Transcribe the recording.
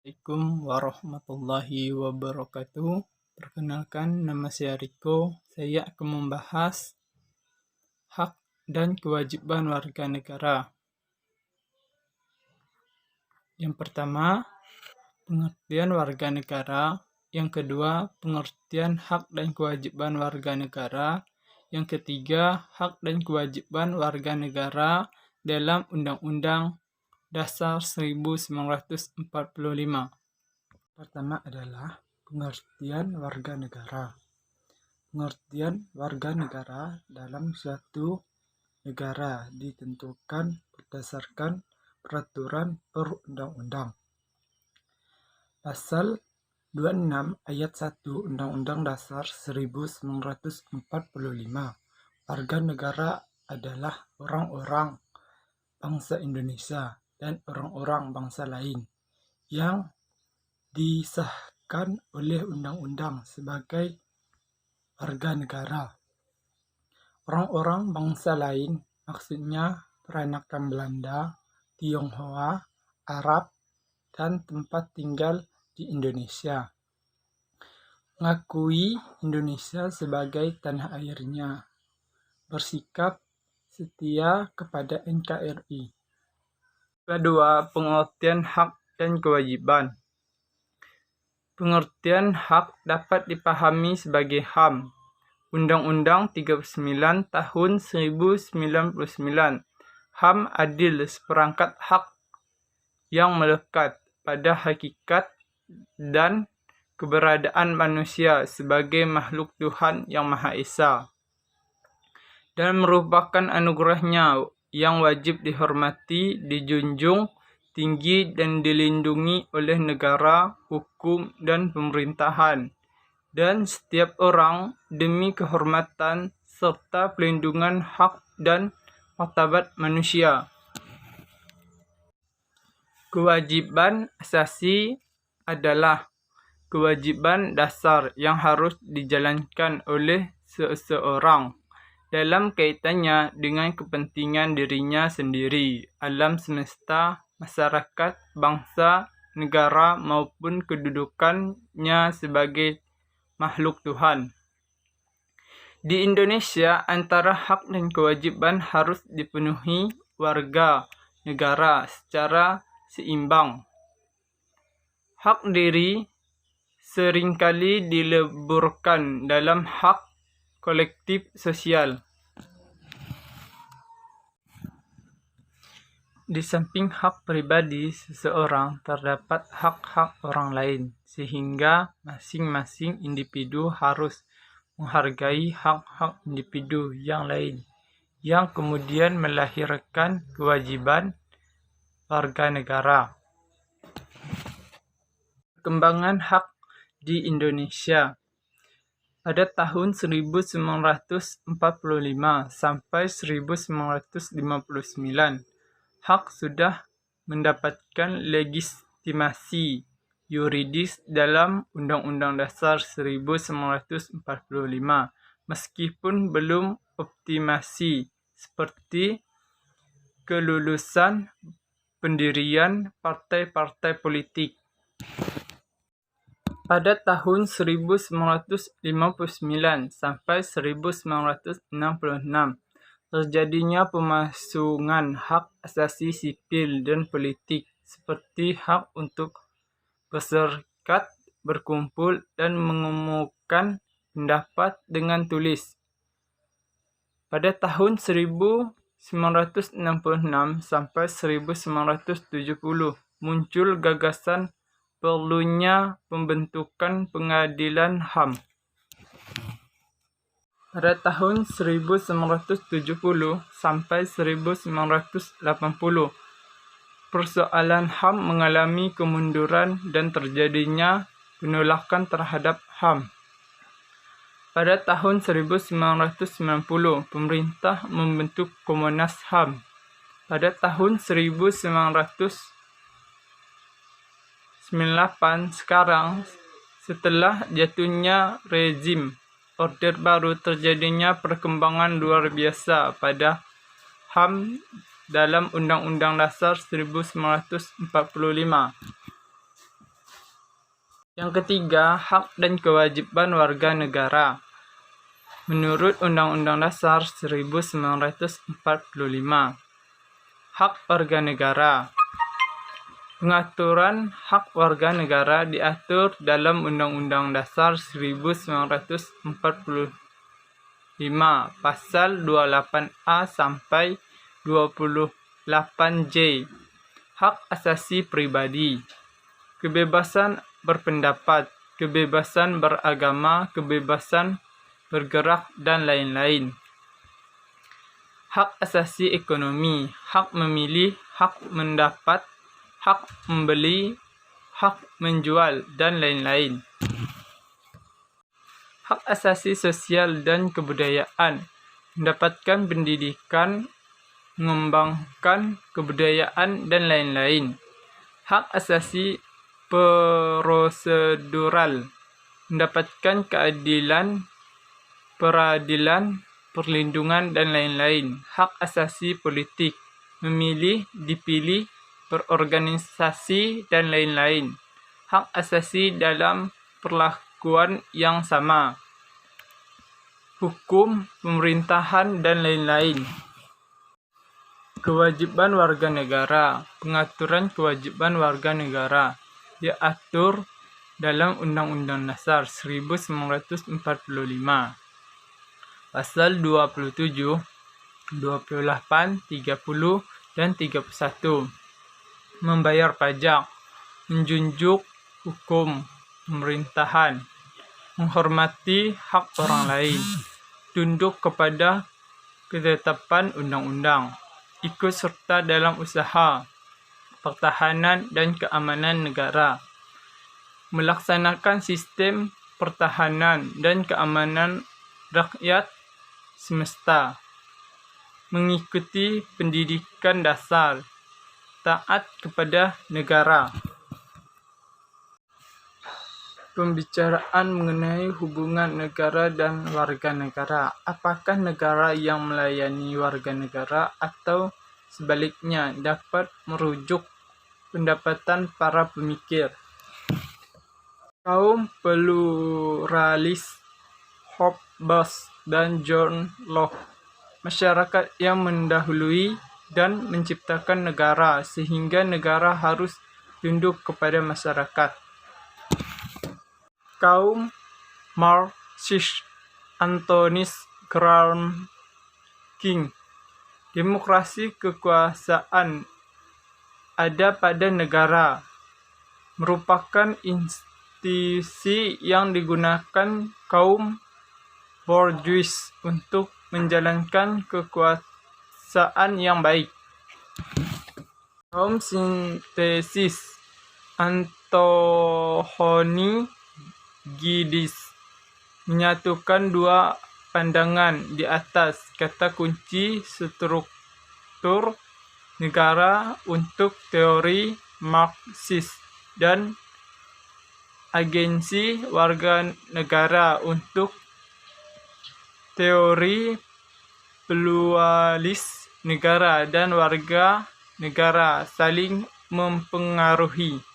Assalamualaikum warahmatullahi wabarakatuh. Perkenalkan, nama saya Riko. Saya akan membahas hak dan kewajiban warga negara. Yang pertama, pengertian warga negara. Yang kedua, pengertian hak dan kewajiban warga negara. Yang ketiga, hak dan kewajiban warga negara dalam Undang-Undang Dasar 1945. Pertama adalah pengertian warga negara. Pengertian warga negara dalam suatu negara ditentukan berdasarkan peraturan perundang-undang. Pasal 26 ayat 1 Undang-Undang Dasar 1945. Warga negara adalah orang-orang bangsa Indonesia dan orang-orang bangsa lain yang disahkan oleh undang-undang sebagai warga negara. Orang-orang bangsa lain maksudnya peranakan Belanda, Tionghoa, Arab, dan tempat tinggal di Indonesia. Mengakui Indonesia sebagai tanah airnya. Bersikap setia kepada NKRI. Kedua, pengertian hak dan kewajiban. Pengertian hak dapat dipahami sebagai HAM, Undang-Undang 39 Tahun 1099. HAM adil seperangkat hak yang melekat pada hakikat dan keberadaan manusia sebagai makhluk Tuhan yang Maha Esa, dan merupakan anugerahnya yang wajib dihormati, dijunjung tinggi dan dilindungi oleh negara, hukum, dan pemerintahan, dan setiap orang demi kehormatan serta pelindungan hak dan martabat manusia. Kewajiban asasi adalah kewajiban dasar yang harus dijalankan oleh seseorang dalam kaitannya dengan kepentingan dirinya sendiri, alam semesta, masyarakat, bangsa, negara, maupun kedudukannya sebagai makhluk Tuhan. Di Indonesia, antara hak dan kewajiban harus dipenuhi warga negara secara seimbang. Hak diri seringkali dileburkan dalam hak kolektif sosial. Di samping hak pribadi seseorang, terdapat hak-hak orang lain, sehingga masing-masing individu harus menghargai hak-hak individu yang lain, yang kemudian melahirkan kewajiban warga negara. Perkembangan hak di Indonesia. Pada tahun 1945 sampai 1959, hak sudah mendapatkan legitimasi yuridis dalam Undang-Undang Dasar 1945, meskipun belum optimasi seperti kelulusan pendirian partai-partai politik. Pada tahun 1959 sampai 1966, terjadinya pemasungan hak asasi sipil dan politik seperti hak untuk berserikat, berkumpul, dan mengemukakan pendapat dengan tulis. Pada tahun 1966 sampai 1970, muncul gagasan perlunya pembentukan pengadilan HAM. Pada tahun 1970 sampai 1980, persoalan HAM mengalami kemunduran dan terjadinya penolakan terhadap HAM. Pada tahun 1990, pemerintah membentuk Komnas HAM. Pada tahun 1998 sekarang, setelah jatuhnya rezim Orde Baru, terjadinya perkembangan luar biasa pada HAM dalam Undang-Undang Dasar 1945. Yang ketiga, hak dan kewajiban warga negara. Menurut Undang-Undang Dasar 1945, hak warga negara. Pengaturan hak warga negara diatur dalam Undang-Undang Dasar 1945, Pasal 28A sampai 28J. Hak asasi pribadi, kebebasan berpendapat, kebebasan beragama, kebebasan bergerak, dan lain-lain. Hak asasi ekonomi, hak memilih, hak mendapat, hak membeli, hak menjual, dan lain-lain. Hak asasi sosial dan kebudayaan, mendapatkan pendidikan, mengembangkan kebudayaan, dan lain-lain. Hak asasi prosedural, mendapatkan keadilan, peradilan, perlindungan, dan lain-lain. Hak asasi politik, memilih, dipilih, berorganisasi, dan lain-lain. Hak asasi dalam perlakuan yang sama, hukum, pemerintahan, dan lain-lain. Kewajiban warga negara. Pengaturan kewajiban warga negara diatur dalam Undang-Undang Dasar 1945. Pasal 27, 28, 30, dan 31. Membayar pajak, menjunjung hukum pemerintahan, menghormati hak orang lain, tunduk kepada ketetapan undang-undang, ikut serta dalam usaha pertahanan dan keamanan negara, melaksanakan sistem pertahanan dan keamanan rakyat semesta, mengikuti pendidikan dasar, taat kepada negara. Pembicaraan mengenai hubungan negara dan warga negara. Apakah negara yang melayani warga negara atau sebaliknya dapat merujuk pendapatan para pemikir. Kaum pluralis Hobbes dan John Locke, masyarakat yang mendahului dan menciptakan negara, sehingga negara harus tunduk kepada masyarakat. Kaum Marxis Antonis Graham King, demokrasi kekuasaan ada pada negara, merupakan institusi yang digunakan kaum bourgeois untuk menjalankan kekuasaan yang baik. Kaum sintesis Anthony Giddens menyatukan dua pandangan di atas kata kunci struktur negara untuk teori Marxis dan agensi warga negara untuk teori pluralis negara dan warga negara saling mempengaruhi.